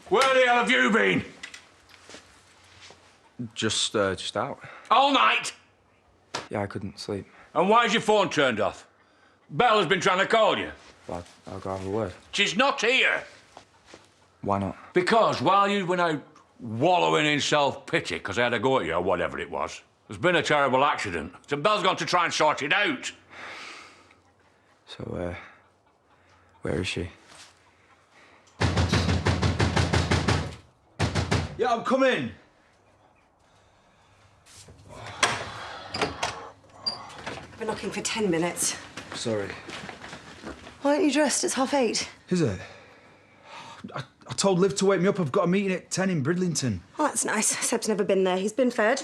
Where the hell have you been? Just out. All night? Yeah, I couldn't sleep. And why's your phone turned off? Belle has been trying to call you. Well, I'll go have a word. She's not here. Why not? Because while you've been out wallowing in self-pity because I had a go at you or whatever it was, there's been a terrible accident. So Belle's gone to try and sort it out. So, where is she? Yeah, I'm coming. I've been knocking for 10 minutes. Sorry. Why aren't you dressed? It's 8:30. Is it? I told Liv to wake me up. I've got a meeting at 10 in Bridlington. Oh, that's nice. Seb's never been there. He's been fed.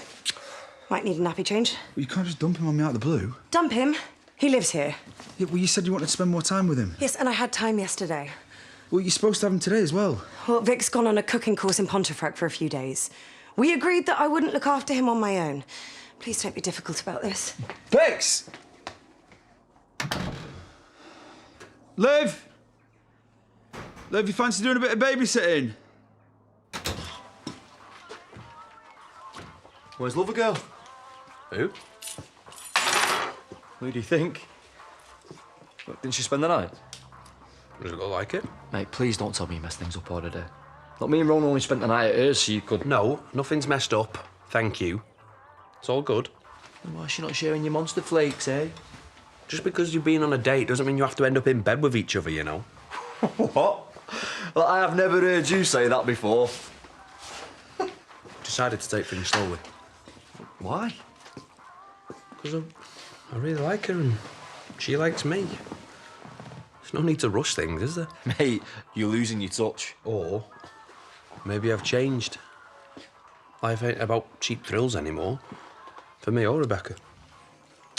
Might need a nappy change. Well, you can't just dump him on me out of the blue. Dump him. He lives here. Yeah, well, you said you wanted to spend more time with him. Yes, and I had time yesterday. Well, you're supposed to have him today as well. Well, Vic's gone on a cooking course in Pontefract for a few days. We agreed that I wouldn't look after him on my own. Please don't be difficult about this. Vix! Liv! Liv, you fancy doing a bit of babysitting? Where's Lovergirl? Who? Who do you think? What, didn't she spend the night? Does it look like it? Mate, please don't tell me you messed things up already. Look, me and Ron only spent the night at hers so you could... No, nothing's messed up. Thank you. It's all good. Why is she not sharing your monster flakes, eh? Just because you've been on a date doesn't mean you have to end up in bed with each other, you know. What? Well, I have never heard you say that before. Decided to take things slowly. Why? Because I really like her and she likes me. There's no need to rush things, is there? Mate, you're losing your touch. Or maybe I've changed. Life ain't about cheap thrills anymore. For me or Rebecca.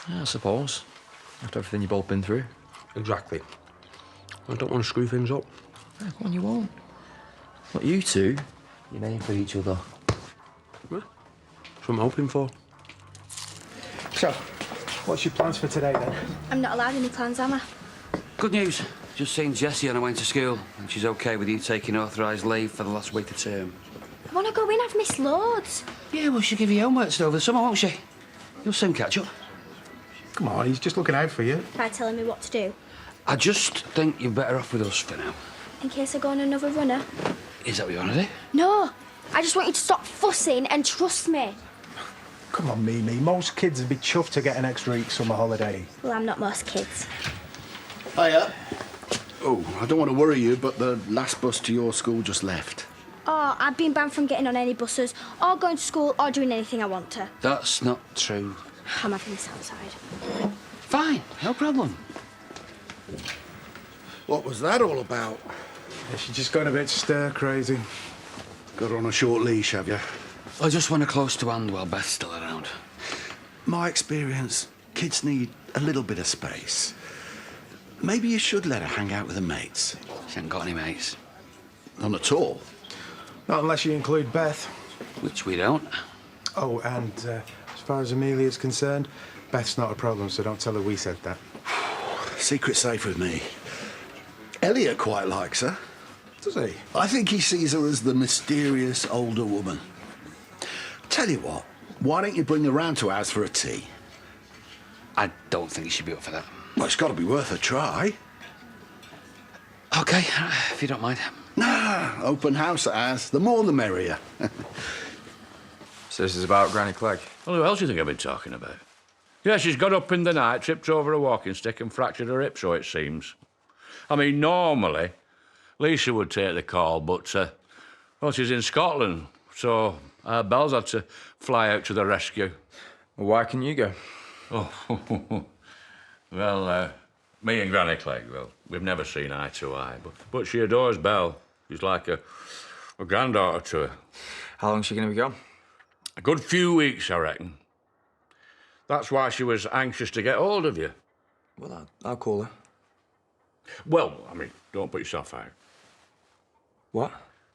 Yeah, I suppose. After everything you've both been through. Exactly. I don't want to screw things up. Yeah, come on, you won't. Not you two. You're made for each other. Yeah. That's what I'm hoping for. So, what's your plans for today, then? I'm not allowed any plans, am I? Good news. Just seen Jessie on her way to school, and she's okay with you taking authorised leave for the last week of term. I want to go in. I've missed loads. Yeah, well, she'll give you homework still over the summer, won't she? You'll soon catch up. Come on, he's just looking out for you. By telling me what to do. I just think you're better off with us for now. In case I go on another runner. Is that what you want to do? No. I just want you to stop fussing and trust me. Come on, Mimi. Most kids would be chuffed to get an extra week summer holiday. Well, I'm not most kids. Hiya. Oh, I don't want to worry you, but the last bus to your school just left. Oh, I've been banned from getting on any buses, or going to school, or doing anything I want to. That's not true. I'm having this outside. Fine, no problem. What was that all about? Yeah, she's just gone a bit stir-crazy. Got her on a short leash, have you? I just want her close to hand while Beth's still around. My experience, kids need a little bit of space. Maybe you should let her hang out with her mates. She hasn't got any mates. None at all. Not unless you include Beth. Which we don't. Oh, and as far as Amelia's concerned, Beth's not a problem, so don't tell her we said that. Secret safe with me. Elliot quite likes her. Does he? I think he sees her as the mysterious older woman. Tell you what, why don't you bring her round to ours for a tea? I don't think you should be up for that. Well, it's got to be worth a try. OK, if you don't mind. Nah, open house at ours. The more the merrier. So this is about Granny Clegg. Well, who else do you think I've been talking about? Yeah, she's got up in the night, tripped over a walking stick and fractured her hip, so it seems. I mean, normally, Lisa would take the call, but, well, she's in Scotland, so Belle's had to fly out to the rescue. Well, why can you go? Oh, well, me and Granny Clegg, well, we've never seen eye to eye, but she adores Belle. She's like a granddaughter to her. How long's she going to be gone? A good few weeks, I reckon. That's why she was anxious to get hold of you. Well, I'll call her. Well, I mean, don't put yourself out. What?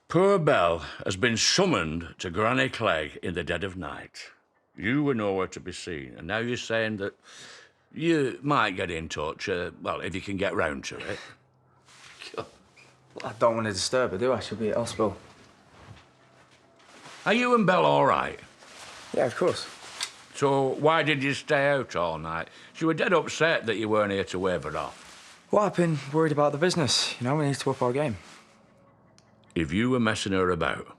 Poor Belle has been summoned to Granny Clegg in the dead of night. You were nowhere to be seen, and now you're saying that you might get in touch, well, if you can get round to it. I don't want to disturb her, do I? She'll be at hospital. Are you and Belle all right? Yeah, of course. So why did you stay out all night? She was dead upset that you weren't here to wave her off. Well, I've been worried about the business. You know, we need to up our game. If you were messing her about,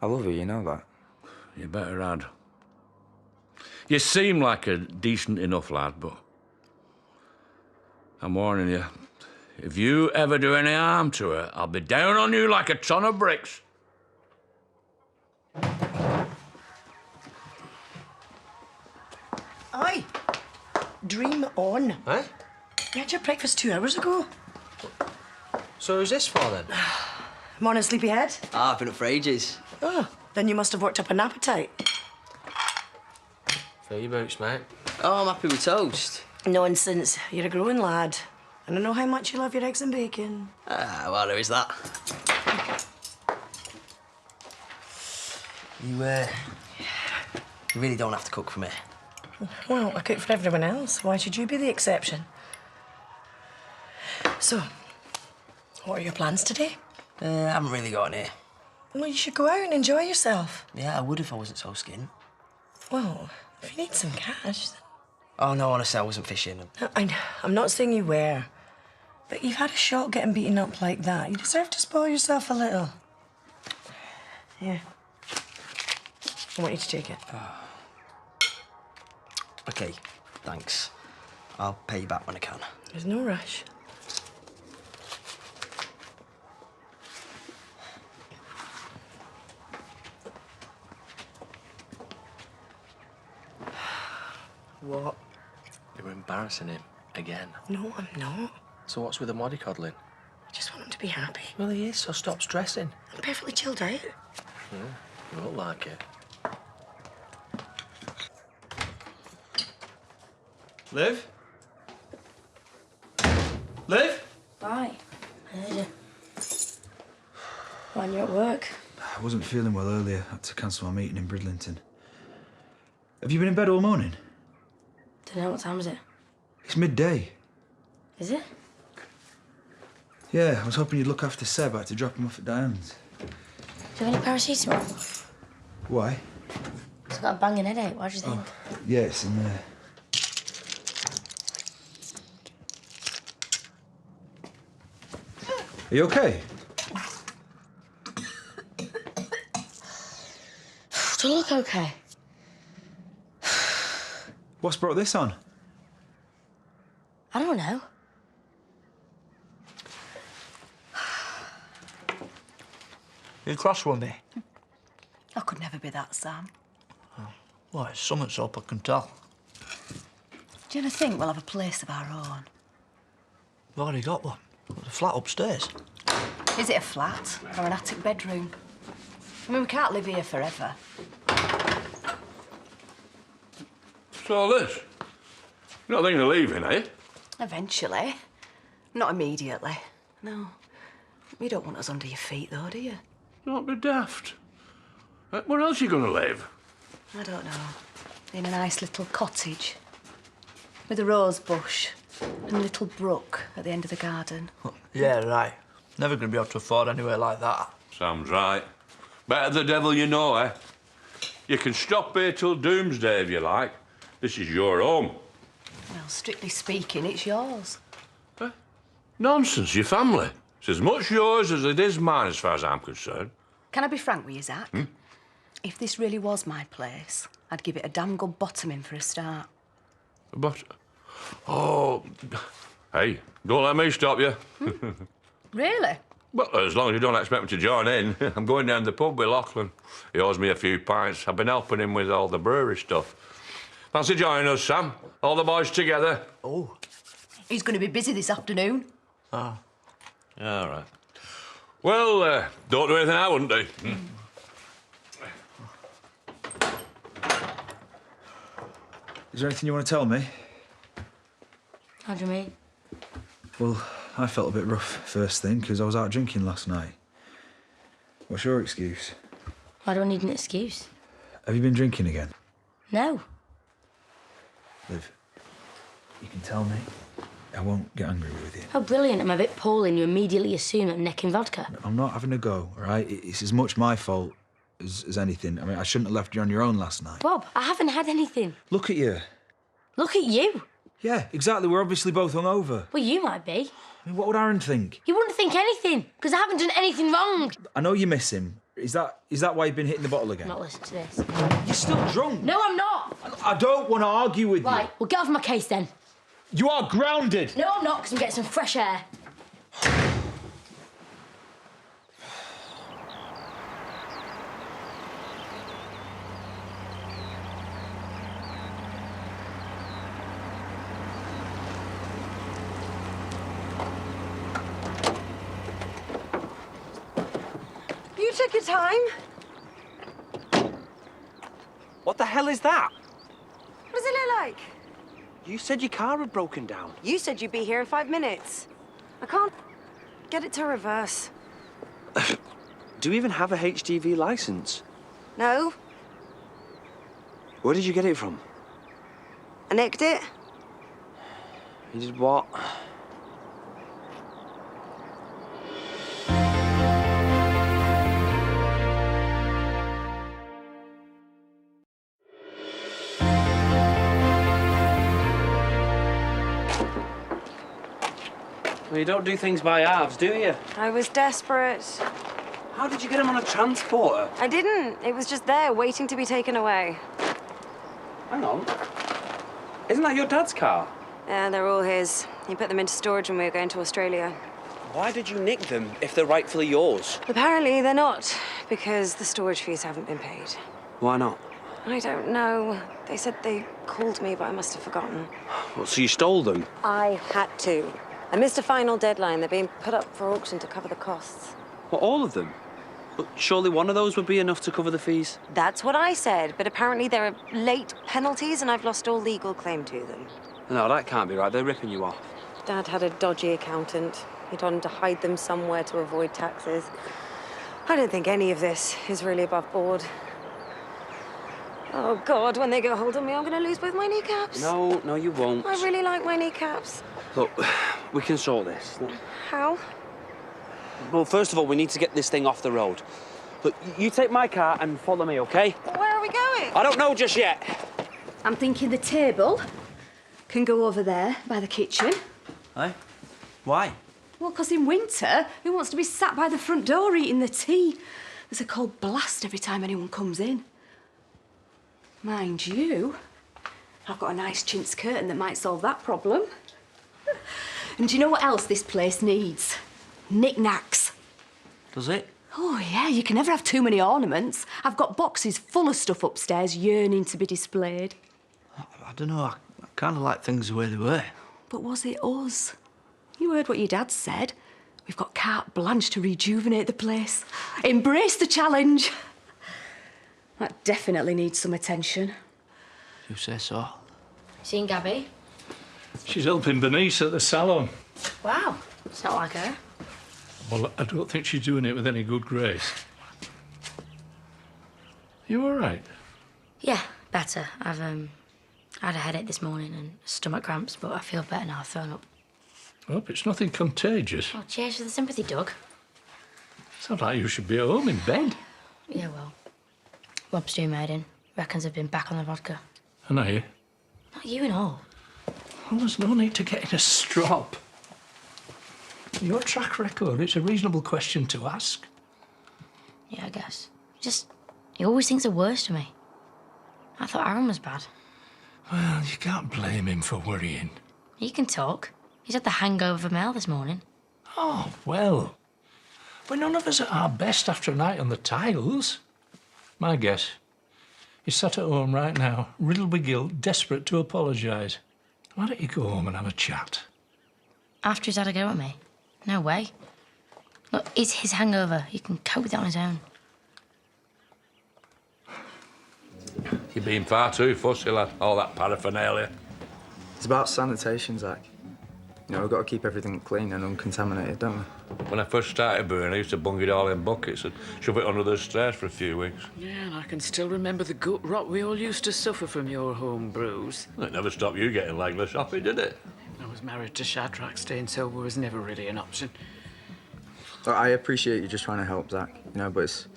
I love her, you know that. you better had. You seem like a decent enough lad, but I'm warning you, if you ever do any harm to her, I'll be down on you like a ton of bricks. Aye. Dream on. Eh? You had your breakfast 2 hours ago. So who's this for then? Morning, sleepyhead. Ah, I've been up for ages. Oh, then you must have worked up an appetite. Fill your boots, mate. Oh, I'm happy with toast. Nonsense. You're a growing lad. And I know how much you love your eggs and bacon. Ah, well, there is that. You really don't have to cook for me. Well, I cook for everyone else. Why should you be the exception? So, what are your plans today? I haven't really got any. Well, you should go out and enjoy yourself. Yeah, I would if I wasn't so skint. Well, if you need some cash, then... Oh, no, honestly, I wasn't fishing. I'm not saying you were, but you've had a shot getting beaten up like that. You deserve to spoil yourself a little. Here. I want you to take it. OK, thanks. I'll pay you back when I can. There's no rush. What? You're embarrassing him again. No, I'm not. So what's with the mollycoddling? I just want him to be happy. Well, he is, so stop stressing. I'm perfectly chilled out. You won't like it. Liv? Liv? Right. When you're at work. I wasn't feeling well earlier. I had to cancel my meeting in Bridlington. Have you been in bed all morning? Don't know, what time is it? It's midday. Is it? Yeah, I was hoping you'd look after Seb. I had to drop him off at Diane's. Do you have any paracetamol? Why? I've got a banging headache. What do you think? Yeah, it's in there. Are you okay? Do I look okay? What's brought this on? I don't know. You cross with me? I could never be that, Sam. Well, it's something's up, I can tell. Do you ever think we'll have a place of our own? We've already got one. There's a flat upstairs. Is it a flat or an attic bedroom? I mean, we can't live here forever. So, Liz, you're not thinking of leaving, eh? Eventually. Not immediately. No. You don't want us under your feet, though, do you? Don't be daft. Where else are you going to live? I don't know. In a nice little cottage. With a rose bush and a little brook at the end of the garden. Yeah, right. Never going to be able to afford anywhere like that. Sounds right. Better the devil you know, eh? You can stop here till doomsday if you like. This is your home. Well, strictly speaking, it's yours. Nonsense, your family. It's as much yours as it is mine, as far as I'm concerned. Can I be frank with you, Zach? If this really was my place, I'd give it a damn good bottoming for a start. But... Oh... Hey, don't let me stop you. Really? Well, as long as you don't expect me to join in. I'm going down to the pub with Lachlan. He owes me a few pints. I've been helping him with all the brewery stuff. Fancy joining us, Sam? All the boys together? Oh. He's going to be busy this afternoon. Ah. All right. Well, don't do anything I wouldn't do. Is there anything you want to tell me? How do you mean? Well, I felt a bit rough first thing because I was out drinking last night. What's your excuse? Why do I need an excuse? Have you been drinking again? No. Liv, you can tell me. I won't get angry with you. How brilliant. I'm a bit poorly and you immediately assume I'm necking vodka. I'm not having a go, all right? It's as much my fault as anything. I mean, I shouldn't have left you on your own last night. Bob, I haven't had anything. Look at you. Look at you. Yeah, exactly. We're obviously both hungover. Well, you might be. I mean, what would Aaron think? You wouldn't think anything, because I haven't done anything wrong. I know you miss him. Is that why you've been hitting the bottle again? I'm not listening to this. You're still drunk. No, I'm not. I don't want to argue with Right, well, get off my case then. you. You are grounded. No, I'm not, because I'm getting some fresh air. You took your time. What the hell is that? What does it look like? You said your car had broken down. You said you'd be here in 5 minutes. I can't get it to reverse. Do you even have a HGV license? No, Where did you get it from? I nicked it. You did what? Well, you don't do things by halves, do you? I was desperate. How did you get him on a transporter? I didn't. It was just there, waiting to be taken away. Hang on. Isn't that your dad's car? Yeah, they're all his. He put them into storage when we were going to Australia. Why did you nick them if they're rightfully yours? Apparently they're not, because the storage fees haven't been paid. Why not? I don't know. They said they called me, but I must have forgotten. Well, so you stole them? I had to. I missed a final deadline. They're being put up for auction to cover the costs. Well, all of them? But surely one of those would be enough to cover the fees? That's what I said, but apparently there are late penalties and I've lost all legal claim to them. No, that can't be right. They're ripping you off. Dad had a dodgy accountant. He told him to hide them somewhere to avoid taxes. I don't think any of this is really above board. Oh, God, when they get hold of me, I'm going to lose both my kneecaps. No, you won't. I really like my kneecaps. Look, we can sort this. How? Well, first of all, we need to get this thing off the road. Look, you take my car and follow me, OK? Where are we going? I don't know just yet. I'm thinking the table can go over there by the kitchen. Aye? Why? Well, because in winter, who wants to be sat by the front door eating the tea? There's a cold blast every time anyone comes in. Mind you, I've got a nice chintz curtain that might solve that problem. And do you know what else this place needs? Knick-knacks. Does it? Oh, yeah, you can never have too many ornaments. I've got boxes full of stuff upstairs yearning to be displayed. I don't know. I kind of like things the way they were. But was it us? You heard what your dad said. We've got carte blanche to rejuvenate the place. Embrace the challenge. That definitely needs some attention. You say so. Seen Gabby? She's helping Bernice at the salon. Wow, it's not like her. Well, I don't think she's doing it with any good grace. You all right? Yeah, better. I've had a headache this morning and stomach cramps, but I feel better now. I've thrown up. I hope it's nothing contagious. Oh, cheers for the sympathy, Doug. Sounds like you should be at home in bed. Yeah, well, Rob's doing made in. Reckons I've been back on the vodka. And are you? Not you and all. Well, there's no need to get in a strop. Your track record, it's a reasonable question to ask. Yeah, I guess. Just, he always thinks the worst of me. I thought Aaron was bad. Well, you can't blame him for worrying. He can talk. He's had the hangover of Mel this morning. Oh, well. We're none of us at our best after a night on the tiles. My guess. He's sat at home right now, riddled with guilt, desperate to apologise. Why don't you go home and have a chat? After he's had a go at me? No way. Look, it's his hangover. He can cope with it on his own. You're being far too fussy, lad. All that paraphernalia. It's about sanitation, Zach. You know, we've got to keep everything clean and uncontaminated, don't we? When I first started brewing, I used to bung it all in buckets and shove it under the stairs for a few weeks. Yeah, and I can still remember the gut rot we all used to suffer from your home brews. It never stopped you getting legless shopping, did it? I was married to Shadrach. Staying sober was never really an option. Look, I appreciate you just trying to help, Zach, you know, but it's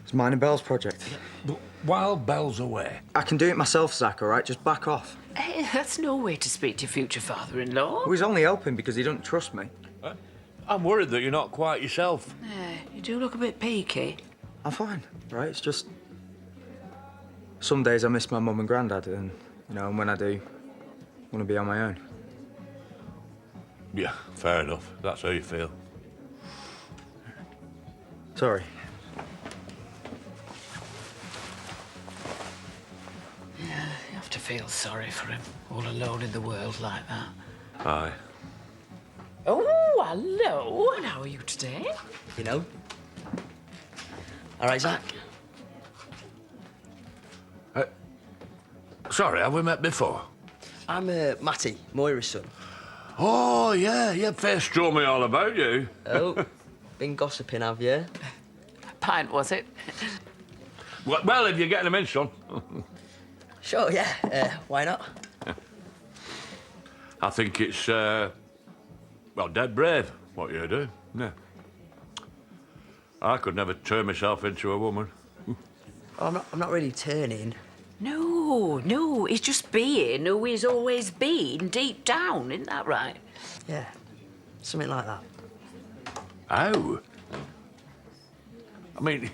It's mine and Belle's project. But while Belle's away... I can do it myself, Zach, all right? Just back off. Hey, that's no way to speak to your future father-in-law. Well, he's only helping because he doesn't trust me. I'm worried that you're not quite yourself. You do look a bit peaky. I'm fine, right? It's just... Some days I miss my mum and granddad, and, you know, and when I do, I want to be on my own. Yeah, fair enough. That's how you feel. Sorry. Yeah, you have to feel sorry for him, all alone in the world like that. Aye. Oh, hello. And how are you today? You know. All right, Zach. Sorry, have we met before? I'm Matty, Moira's son. Oh, yeah, you first told me all about you. Oh, been gossiping, have you? Pint, was it? Well, if you're getting them in, son. Sure, yeah. Why not? I think it's, well, dead brave, what you do. Yeah. I could never turn myself into a woman. Oh, I'm not really turning. No, he's just being who he's always been deep down, isn't that right? Yeah, something like that. How? I mean,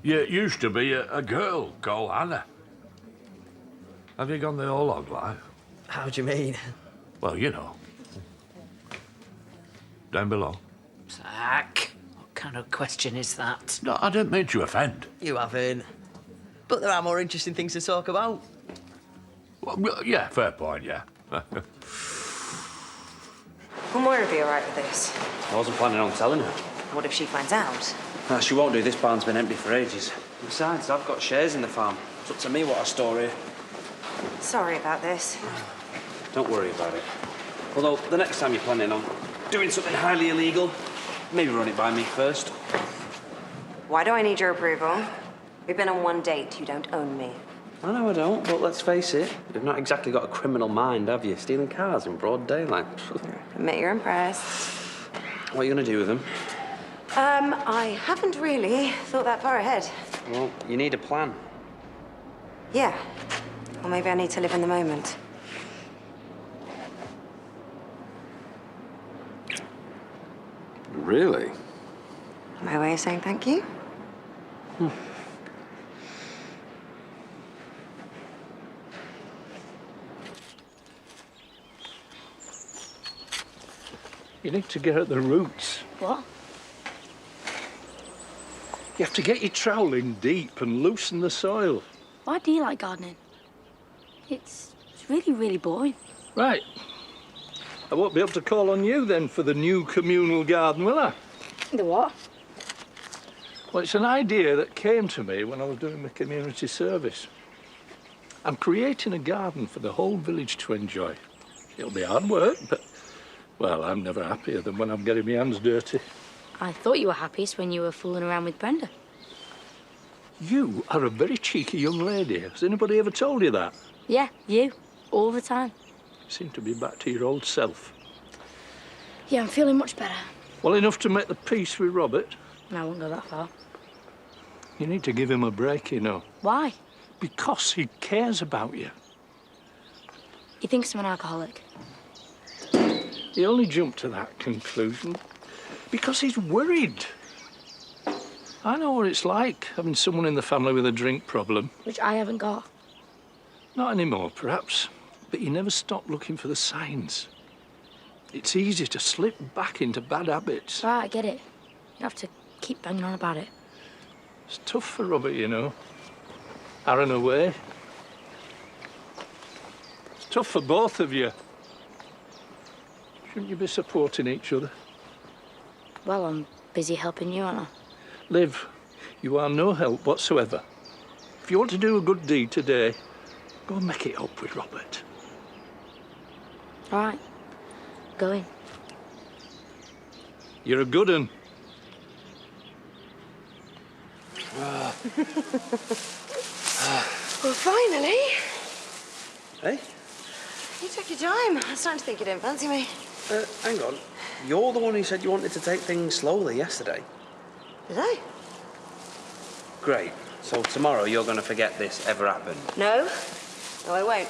you used to be a girl called Hannah. Have you gone the whole hog life? How do you mean? Well, you know. Down below. Zach, what kind of question is that? No, I didn't mean to offend. You haven't. But there are more interesting things to talk about. Well, yeah, fair point, yeah. Will Moira be all right with this? I wasn't planning on telling her. What if she finds out? No, she won't do. This barn's been empty for ages. Besides, I've got shares in the farm. It's up to me what I store here. Sorry about this. Don't worry about it. Although, the next time you're planning on doing something highly illegal, maybe run it by me first. Why do I need your approval? We've been on one date. You don't own me. I know I don't, but let's face it, you've not exactly got a criminal mind, have you? Stealing cars in broad daylight. Admit you're impressed. What are you going to do with them? I haven't really thought that far ahead. Well, you need a plan. Yeah. Or maybe I need to live in the moment. Really? My way of saying thank you? You need to get at the roots. What? You have to get your trowel in deep and loosen the soil. Why do you like gardening? It's really, really boring. Right. I won't be able to call on you then for the new communal garden, will I? The what? Well, it's an idea that came to me when I was doing my community service. I'm creating a garden for the whole village to enjoy. It'll be hard work, but, well, I'm never happier than when I'm getting my hands dirty. I thought you were happiest when you were fooling around with Brenda. You are a very cheeky young lady. Has anybody ever told you that? Yeah, you. All the time. You seem to be back to your old self. Yeah, I'm feeling much better. Well enough to make the peace with Robert. No, I won't go that far. You need to give him a break, you know. Why? Because he cares about you. He thinks I'm an alcoholic. He only jumped to that conclusion because he's worried. I know what it's like, having someone in the family with a drink problem. Which I haven't got. Not anymore, perhaps, but you never stop looking for the signs. It's easy to slip back into bad habits. Right, I get it. You have to keep banging on about it. It's tough for Robert, you know. Aaron away. It's tough for both of you. Shouldn't you be supporting each other? Well, I'm busy helping you, aren't I? Liv, you are no help whatsoever. If you want to do a good deed today, go and make it up with Robert. All right. Go in. You're a good un. Well, finally. Hey? You took your time. I was starting to think you didn't fancy me. Hang on. You're the one who said you wanted to take things slowly yesterday. Did I? Of Great. So tomorrow you're going to forget this ever happened? No? No, I won't.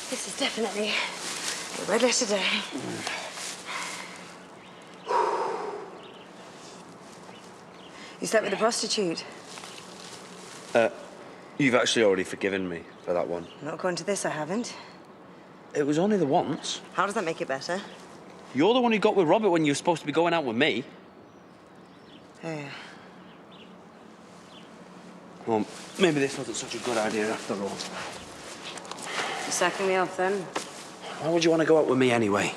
This is definitely a red letter day. You slept with a prostitute? You've actually already forgiven me for that one. Not according to this, I haven't. It was only the once. How does that make it better? You're the one who got with Robert when you were supposed to be going out with me. Yeah. Well, maybe this wasn't such a good idea after all. You sacking me off, then? Why would you want to go out with me anyway?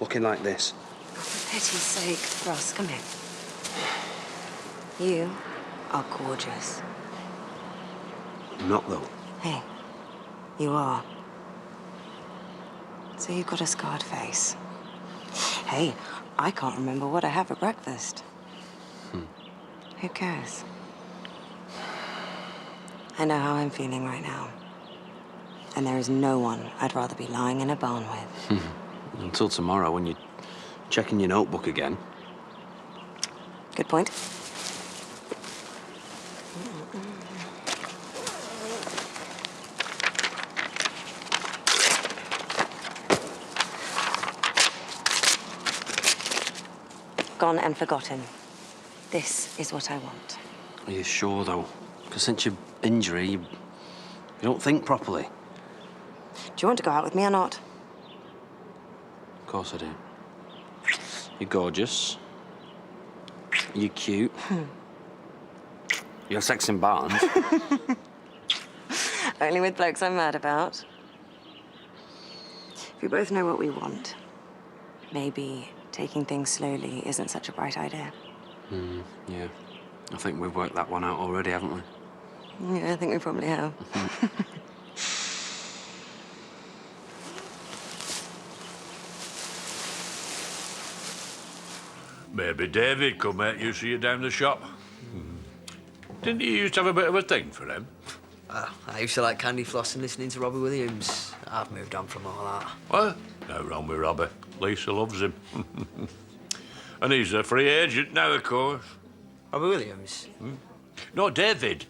Looking like this? For pity's sake, Ross, come here. You are gorgeous. Not, though. Hey, you are. So you've got a scarred face. Hey, I can't remember what I had for breakfast. Who cares? I know how I'm feeling right now. And there is no one I'd rather be lying in a barn with. Until tomorrow when you're checking your notebook again. Good point. Gone and forgotten. This is what I want. Are you sure, though? Because since your injury, you don't think properly. Do you want to go out with me or not? Of course I do. You're gorgeous. You're cute. You're sex in barns. Only with blokes I'm mad about. If we both know what we want, maybe taking things slowly isn't such a bright idea. Yeah. I think we've worked that one out already, haven't we? Yeah, I think we probably have. Maybe David could make you see you down the shop. Didn't you used to have a bit of a thing for him? I used to like candy floss and listening to Robbie Williams. I've moved on from all that. Well, no wrong with Robbie. Lisa loves him. And he's a free agent now, of course. Robbie Williams? No, David.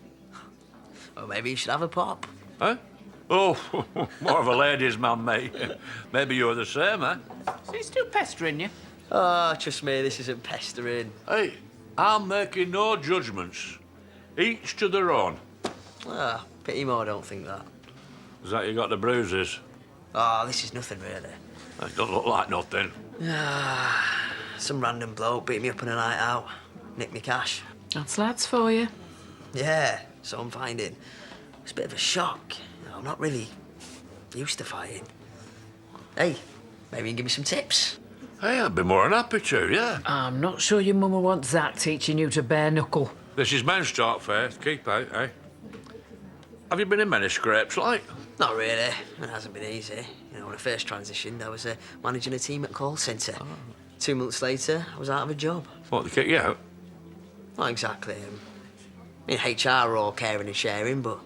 Well, maybe you should have a pop. Huh? Oh, more of a ladies' man, mate. Maybe you're the same, eh? So he's still pestering you? Oh, trust me, this isn't pestering. Hey, I'm making no judgments. Each to their own. Ah, pity more don't think that. Is that you got the bruises? Oh, this is nothing, really. It don't look like nothing. Some random bloke beat me up on a night out. Nicked me cash. That's lads for you. Yeah, so I'm finding. It's a bit of a shock. You know, I'm not really used to fighting. Hey, maybe you can give me some tips. Hey, I'd be more than happy to, yeah. I'm not sure your mum will want Zach teaching you to bare knuckle. This is men's talk, Faith. Keep out, eh? Have you been in many scrapes, like? Not really. It hasn't been easy. You know, when I first transitioned, I was managing a team at call centre. 2 months later, I was out of a job. What, they kick you out? Not exactly. I mean, HR are all caring and sharing, but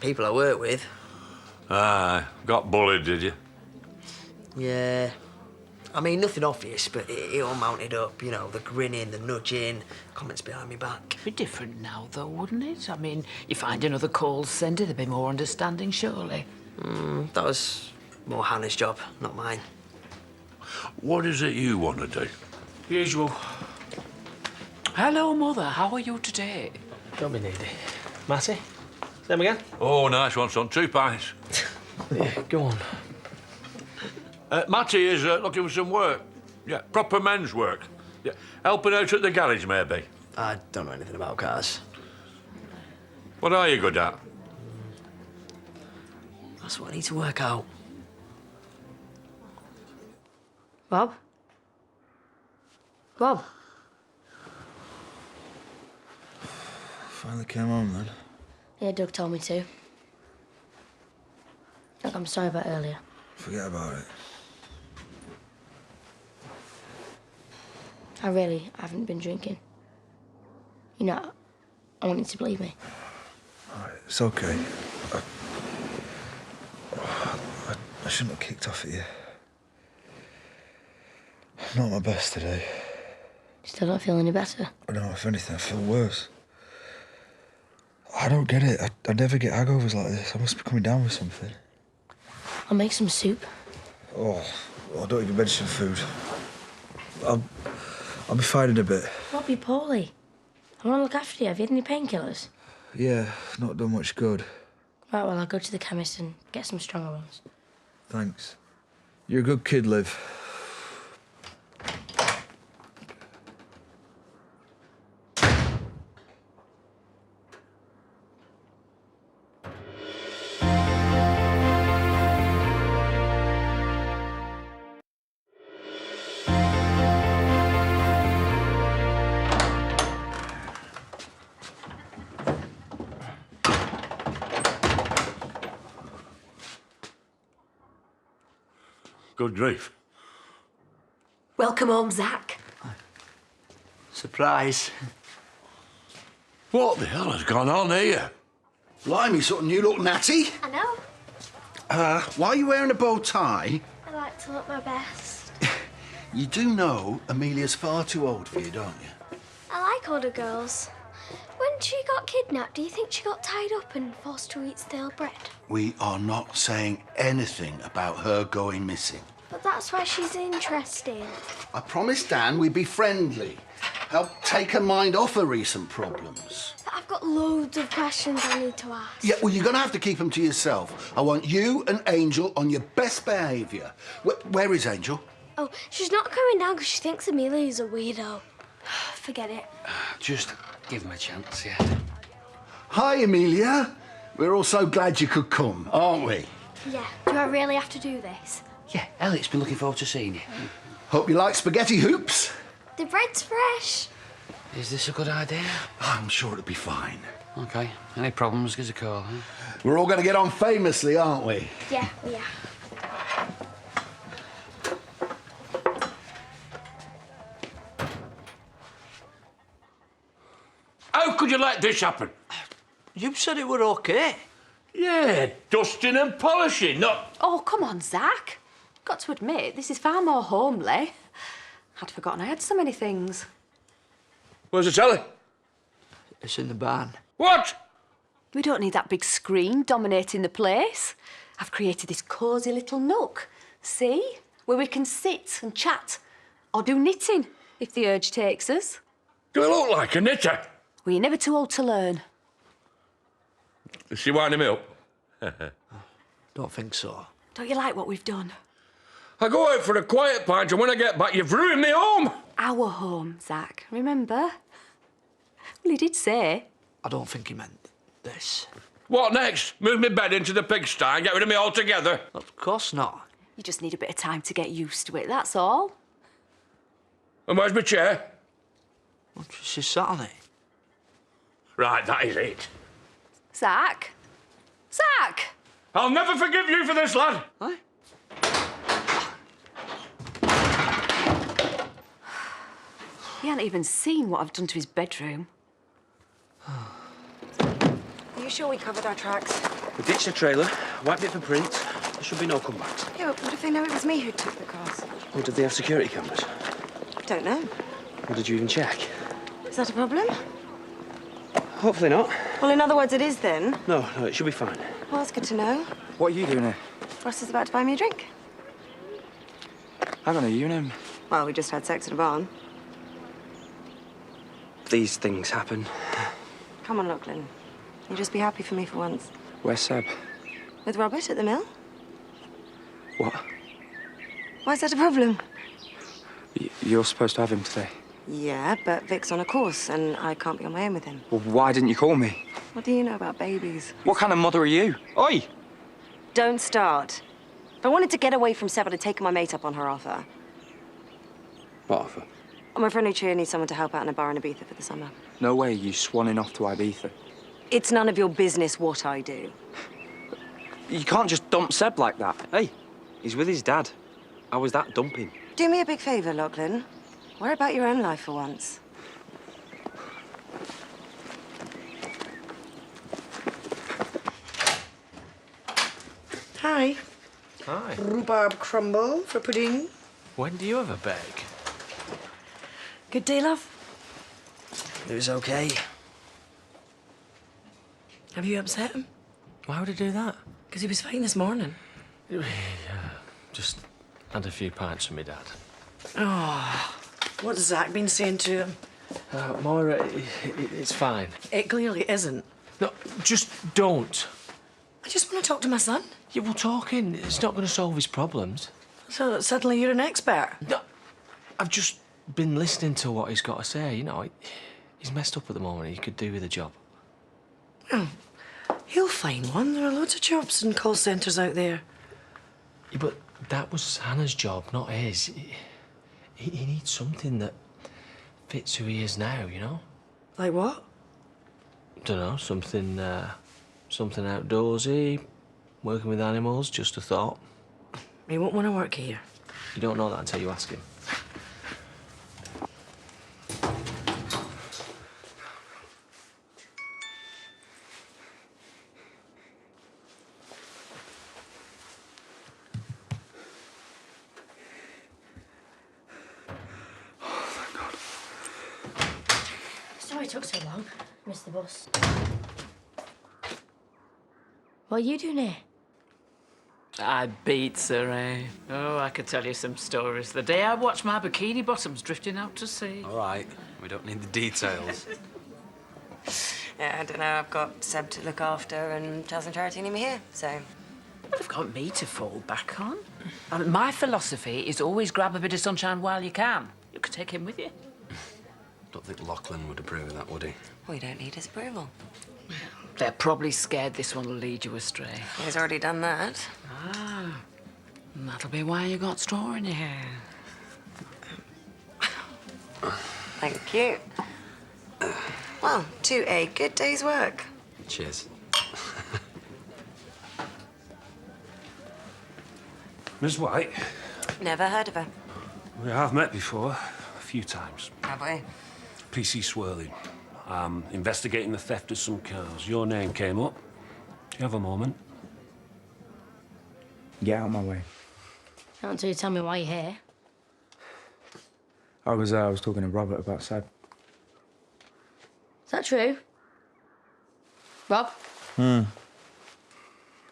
people I work with... Aye. Got bullied, did you? Yeah. I mean, nothing obvious, but it all mounted up. You know, the grinning, the nudging, comments behind my back. It'd be different now, though, wouldn't it? I mean, you find another call centre, there'd be more understanding, surely. That was more Hannah's job, not mine. What is it you want to do? Usual. Hello, Mother. How are you today? Don't be needy. Matty? Same again? Oh, nice one, son. 2 pints. Yeah, go on. Matty is looking for some work. Yeah, proper men's work. Yeah, helping out at the garage, maybe. I don't know anything about cars. What are you good at? That's what I need to work out. Bob? Bob? Finally came home then. Yeah, Doug told me to. Look, I'm sorry about earlier. Forget about it. I really haven't been drinking. You know, I want you to believe me. All right, it's okay. I shouldn't have kicked off at you. I'm not my best today. Still don't feel any better? I don't know, if anything, I feel worse. I don't get it. I never get hangovers like this. I must be coming down with something. I'll make some soup. Oh, don't even mention food. I'll be fine in a bit. Rob, you're poorly. I want to look after you. Have you had any painkillers? Yeah, not done much good. Right, well, I'll go to the chemist and get some stronger ones. Thanks. You're a good kid, Liv. Good grief. Welcome home, Zach. Surprise. What the hell has gone on here? Blimey, something you look natty. I know. Why are you wearing a bow tie? I like to look my best. You do know Amelia's far too old for you, don't you? I like older girls. When she got kidnapped, do you think she got tied up and forced to eat stale bread? We are not saying anything about her going missing. But that's why she's interesting. I promised Dan we'd be friendly. Help take her mind off her recent problems. But I've got loads of questions I need to ask. Yeah, well, you're going to have to keep them to yourself. I want you and Angel on your best behaviour. Where is Angel? Oh, she's not coming down because she thinks Amelia's a weirdo. Forget it. Just give him a chance, yeah. Hi, Amelia. We're all so glad you could come, aren't we? Yeah, do I really have to do this? Yeah, Elliot's been looking forward to seeing you. Hope you like spaghetti hoops. The bread's fresh. Is this a good idea? I'm sure it'll be fine. OK. Any problems, give us a call, huh? We're all going to get on famously, aren't we? Yeah, yeah. How could you let this happen? You said it were okay. Yeah, dusting and polishing, not... Oh, come on, Zach. Got to admit, this is far more homely. I'd forgotten I had so many things. Where's the telly? It's in the barn. What? We don't need that big screen dominating the place. I've created this cosy little nook. See? Where we can sit and chat. Or do knitting, if the urge takes us. Do I look like a knitter? Well, you're never too old to learn. Is she winding me up? Don't think so. Don't you like what we've done? I go out for a quiet pint, and when I get back, you've ruined me home. Our home, Zach. Remember? Well, he did say. I don't think he meant this. What next? Move my bed into the pigsty and get rid of me altogether? Of course not. You just need a bit of time to get used to it, that's all. And where's my chair? Well, she sat on it. Right, that is it. Zach? Zach! I'll never forgive you for this, lad. Huh? He hadn't even seen what I've done to his bedroom. Are you sure we covered our tracks? We ditched the trailer, wiped it for print. There should be no comebacks. Yeah, but what if they know it was me who took the cars? Or did they have security cameras? Don't know. Or did you even check? Is that a problem? Hopefully not. Well, in other words, it is then. No, it should be fine. Well, that's good to know. What are you doing here? Ross is about to buy me a drink. Hang on, are you and him? Well, we just had sex at a barn. These things happen. Come on, Lachlan. You just be happy for me for once. Where's Seb? With Robert at the mill? What? Why is that a problem? You're supposed to have him today. Yeah, but Vic's on a course, and I can't be on my own with him. Well, why didn't you call me? What do you know about babies? What kind of mother are you? Oi! Don't start. If I wanted to get away from Seb, I'd have taken my mate up on her offer. What offer? My friend Lucia needs someone to help out in a bar in Ibiza for the summer. No way, you swanning off to Ibiza. It's none of your business what I do. You can't just dump Seb like that. Hey, he's with his dad. How was that dumping? Do me a big favour, Lachlan. Worry about your own life for once. Hi. Hi. Rhubarb crumble for pudding. When do you ever bake? Good day, love? It was okay. Have you upset him? Why would he do that? Because he was fine this morning. Yeah, just had a few pints from my dad. Oh, what's Zach been saying to him? Moira, it's fine. It clearly isn't. No, just don't. I just want to talk to my son. Yeah, well, talking, it's not going to solve his problems. So suddenly you're an expert. No, I've just been listening to what he's got to say. You know, he's messed up at the moment. He could do with a job. Oh, he'll find one. There are loads of jobs and call centres out there. Yeah, but that was Hannah's job, not his. He needs something that fits who he is now, you know? Like what? Don't know, something outdoorsy, working with animals, just a thought. He won't want to work here. You don't know that until you ask him. Sorry it took so long. Missed the bus. What are you doing here? I beats her, eh? Oh, I could tell you some stories. The day I watched my bikini bottoms drifting out to sea. All right, we don't need the details. Yeah, I don't know. I've got Seb to look after and Charles and Charity need me here, so... Well, you've got me to fall back on. I mean, my philosophy is always grab a bit of sunshine while you can. You could take him with you. Don't think Lachlan would approve of that, would he? We don't need his approval. They're probably scared this one will lead you astray. He's already done that. Ah, that'll be why you got straw in your hair. Thank you. Well, to a good day's work. Cheers. Miss White, Never heard of her. we have met before, a few times. Have we? PC Swirling. Investigating the theft of some cars. Your name came up. Do you have a moment? Get out of my way. Not until you tell me why you're here. I was talking to Robert about Seb. Is that true? Rob? Hmm.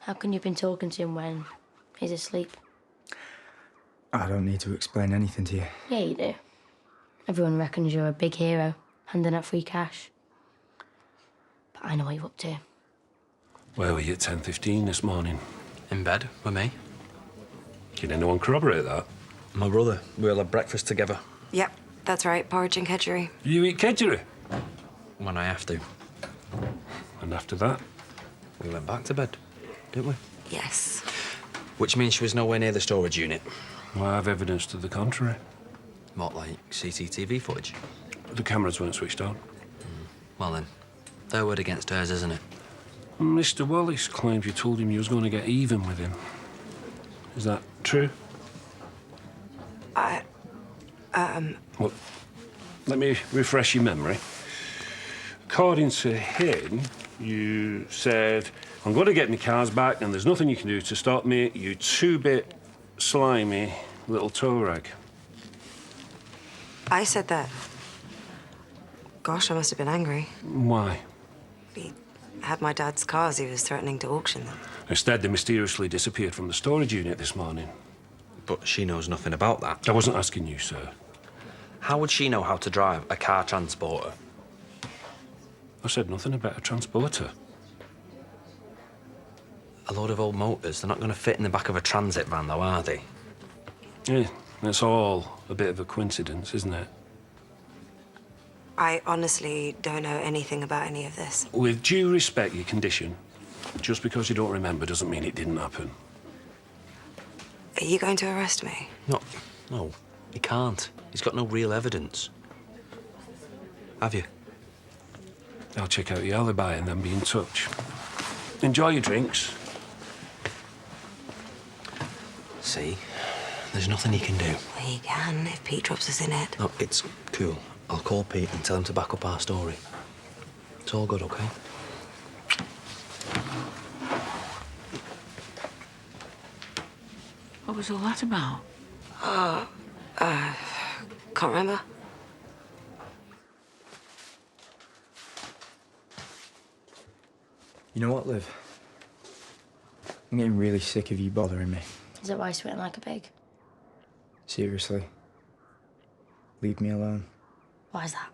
How can you have been talking to him when he's asleep? I don't need to explain anything to you. Yeah, you do. Everyone reckons you're a big hero, handing out free cash. But I know what you're up to. Where were you at 10:15 this morning? In bed with me. Can anyone corroborate that? My brother. We all had breakfast together. Yep, that's right. Porridge and kedgeree. You eat kedgeree? When I have to. And after that? We went back to bed, didn't we? Yes. Which means she was nowhere near the storage unit. Well, I have evidence to the contrary. What, like CCTV footage? The cameras weren't switched on. Well then, their word against hers, isn't it? Mr. Wallace claimed you told him you was going to get even with him. Is that true? Well, let me refresh your memory. According to him, you said, I'm going to get my cars back and there's nothing you can do to stop me, you two-bit, slimy little toe rag. I said that. Gosh, I must have been angry. Why? He had my dad's cars. He was threatening to auction them. Instead, they mysteriously disappeared from the storage unit this morning. But she knows nothing about that. I wasn't asking you, sir. How would she know how to drive a car transporter? I said nothing about a transporter. A load of old motors, they're not going to fit in the back of a transit van, though, are they? Yeah, that's all a bit of a coincidence, isn't it? I honestly don't know anything about any of this. With due respect, your condition, just because you don't remember doesn't mean it didn't happen. Are you going to arrest me? No, he can't. He's got no real evidence. Have you? I'll check out your alibi and then be in touch. Enjoy your drinks. See? There's nothing he can do. He can, if Pete drops us in it. No, it's cool. I'll call Pete and tell him to back up our story. It's all good, okay? What was all that about? Can't remember. You know what, Liv? I'm getting really sick of you bothering me. Is that why you're sweating like a pig? Seriously. Leave me alone. Why is that?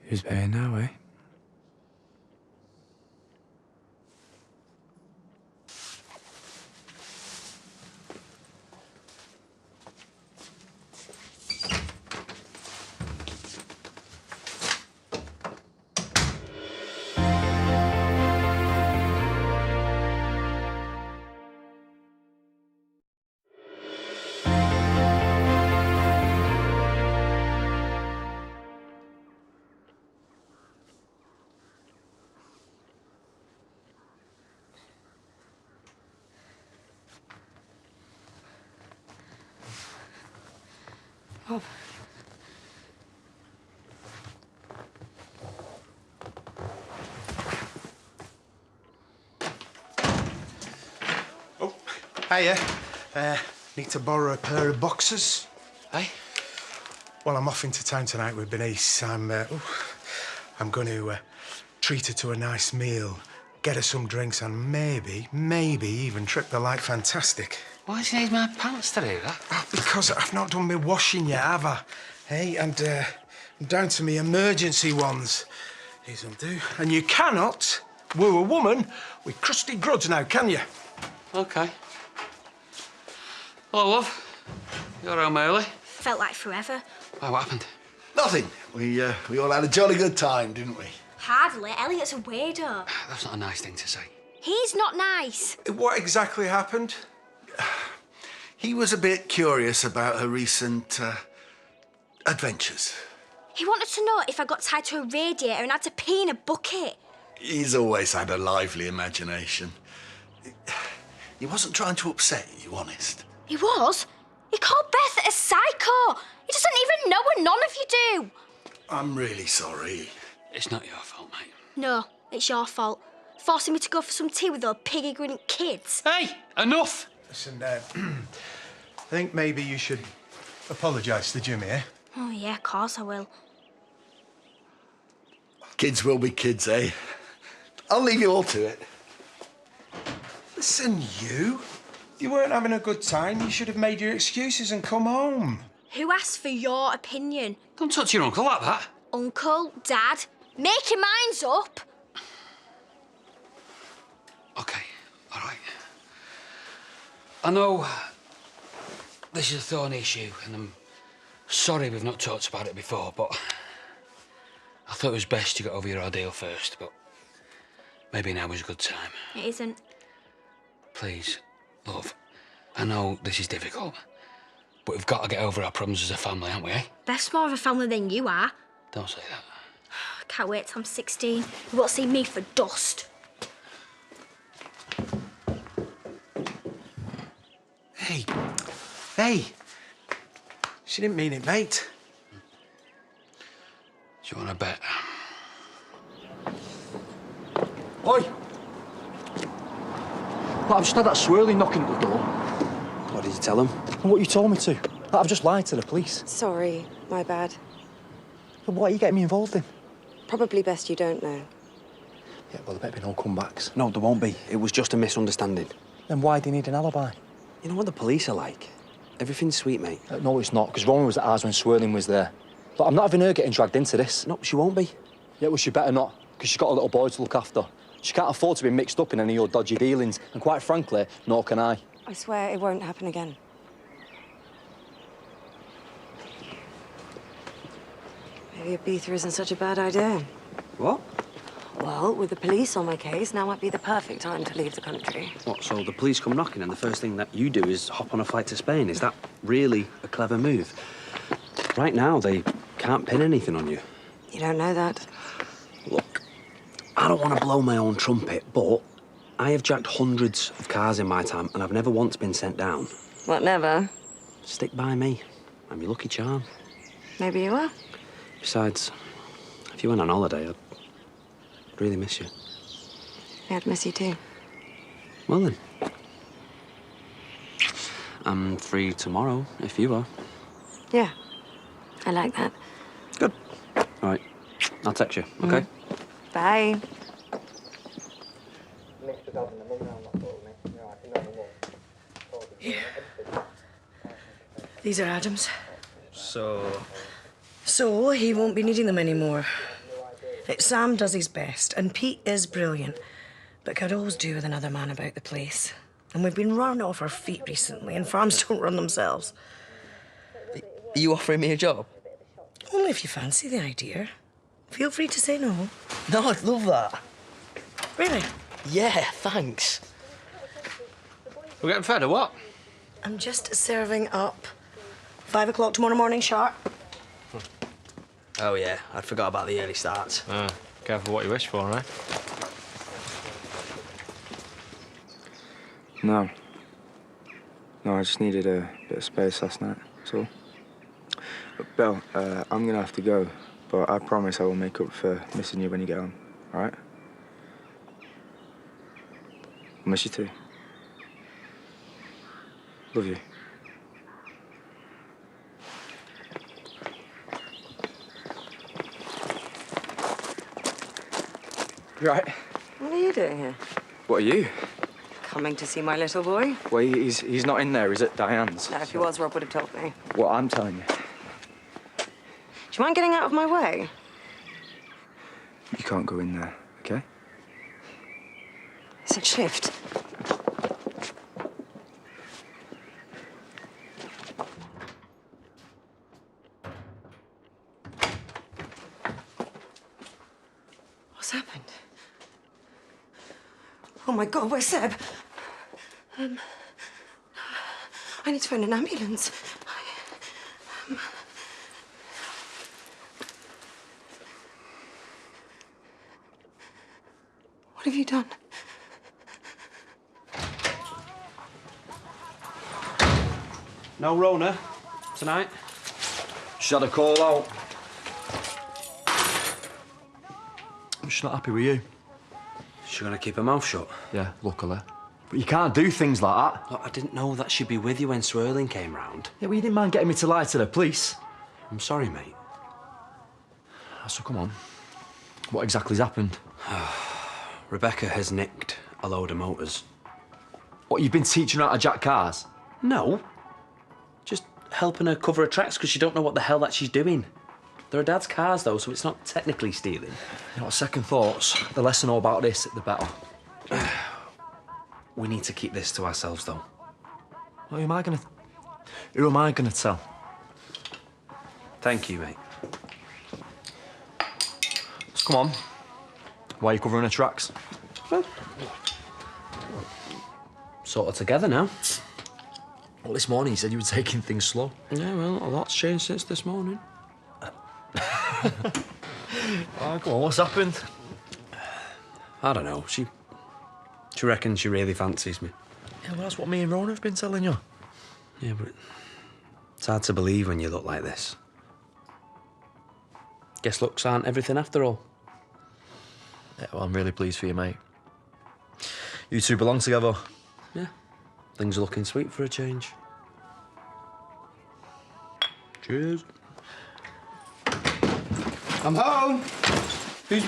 Who's paying now, eh? Oh. Hiya. Need to borrow a pair of boxers. Hey? Well, I'm off into town tonight with Bernice. I'm going to treat her to a nice meal, get her some drinks, and maybe even trip the light fantastic. Why do you need my pants to do that? Oh, because I've not done my washing yet, have I? Hey, and I'm down to me emergency ones. These will do. And you cannot woo a woman with crusty gruds now, can you? OK. Hello, love. You're home early. Felt like forever. Why, what happened? Nothing. We all had a jolly good time, didn't we? Hardly. Elliot's a weirdo. That's not a nice thing to say. He's not nice. What exactly happened? He was a bit curious about her recent adventures. He wanted to know if I got tied to a radiator and had to pee in a bucket. He's always had a lively imagination. He wasn't trying to upset you, honest. He was. He called Beth a psycho. He doesn't even know her, none of you do. I'm really sorry. It's not your fault, mate. No, it's your fault. Forcing me to go for some tea with those pig-ignorant kids. Hey, enough! Listen, I think maybe you should apologise to Jimmy, eh? Oh, yeah, of course I will. Kids will be kids, eh? I'll leave you all to it. Listen, you weren't having a good time. You should have made your excuses and come home. Who asked for your opinion? Don't touch your uncle like that. Uncle, Dad, make your minds up. OK, all right. I know this is a thorny issue, and I'm sorry we've not talked about it before, but I thought it was best to get over your ordeal first, but maybe now is a good time. It isn't. Please, love, I know this is difficult, but we've got to get over our problems as a family, haven't we, eh? Beth's more of a family than you are. Don't say that. I can't wait till I'm 16. You won't see me for dust. Hey. She didn't mean it, mate. Do you want to bet? Oi! I've just had that swirling knocking at the door. What did you tell him? And what you told me to. I've just lied to the police. Sorry, my bad. But what are you getting me involved in? Probably best you don't know. Yeah, well, there better be no comebacks. No, there won't be. It was just a misunderstanding. Then why do you need an alibi? You know what the police are like? Everything's sweet, mate. No, it's not, because Roman was at ours when Swirling was there. But I'm not having her getting dragged into this. No, she won't be. Yeah, well, she better not, because she's got a little boy to look after. She can't afford to be mixed up in any of your dodgy dealings, and quite frankly, nor can I. I swear it won't happen again. Maybe Ibiza isn't such a bad idea. What? Well, with the police on my case, now might be the perfect time to leave the country. What, so the police come knocking and the first thing that you do is hop on a flight to Spain? Is that really a clever move? Right now, they can't pin anything on you. You don't know that. Look, I don't want to blow my own trumpet, but I have jacked hundreds of cars in my time and I've never once been sent down. What, never? Stick by me. I'm your lucky charm. Maybe you are. Besides, if you went on holiday, I'd really miss you. Yeah, I'd miss you too. Well then. I'm free tomorrow, if you are. Yeah, I like that. Good. All right, I'll text you, okay? Bye. These are Adam's. So, So he won't be needing them anymore. Sam does his best, and Pete is brilliant, but could always do with another man about the place. And we've been run off our feet recently, and farms don't run themselves. Are you offering me a job? Only if you fancy the idea. Feel free to say no. No, I'd love that. Really? Yeah, thanks. We're getting fed or what? I'm just serving up. 5 o'clock tomorrow morning sharp. Oh, yeah, I'd forgot about the early starts. Careful what you wish for, eh? no. No, I just needed a bit of space last night, that's all. But Belle, I'm gonna have to go, but I promise I will make up for missing you when you get home, all right? I miss you too. Love you. You right? What are you doing here? What are you? Coming to see my little boy? Well, he's not in there. He's at Diane's. No, if he was, Rob would have told me. What I'm telling you. Do you mind getting out of my way? You can't go in there, okay? It's a shift. What's happened? Oh my God, where's Seb? I need to phone an ambulance. What have you done? No Rona tonight? She's had a call out. She's not happy with you. She's gonna keep her mouth shut. Yeah, luckily. But you can't do things like that. Look, I didn't know that she'd be with you when Swirling came round. Yeah, well, you didn't mind getting me to lie to the police. I'm sorry, mate. So come on. What exactly's happened? Rebecca has nicked a load of motors. What, you've been teaching her how to jack cars? No. Just helping her cover her tracks because she don't know what the hell that she's doing. They're her dad's cars, though, so it's not technically stealing. You know, second thoughts, the less I know about this, the better. We need to keep this to ourselves, though. Well, who am I gonna tell? Thank you, mate. So come on. Why are you covering her tracks? Well, sort of together now. Well, this morning you said you were taking things slow. Yeah, well, a lot's changed since this morning. Oh, come on, what's happened? I don't know. She reckons she really fancies me. Yeah, well, that's what me and Rona have been telling you. Yeah, but it's hard to believe when you look like this. Guess looks aren't everything after all. Yeah, well, I'm really pleased for you, mate. You two belong together. Yeah, things are looking sweet for a change. Cheers. I'm home. Who's...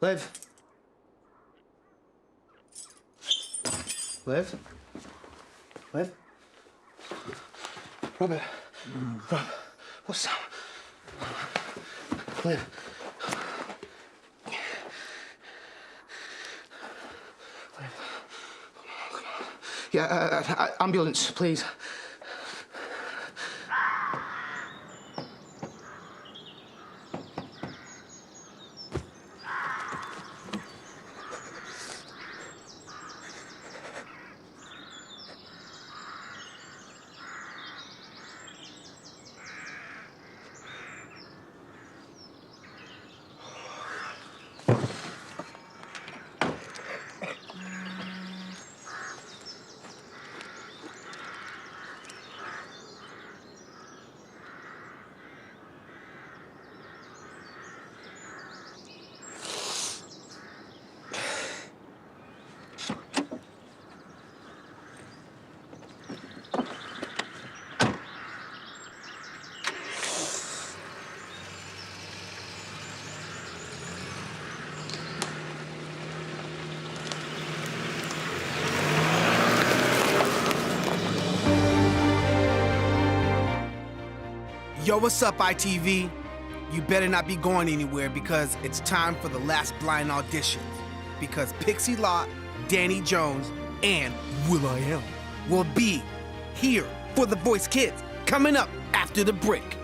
Liv? Liv? Liv? Robert? Rob, what's that? Liv? Yeah, ambulance, please. Yo, what's up, ITV? You better not be going anywhere because it's time for the last blind auditions. Because Pixie Lott, Danny Jones, and will.i.am will be here for The Voice Kids coming up after the break.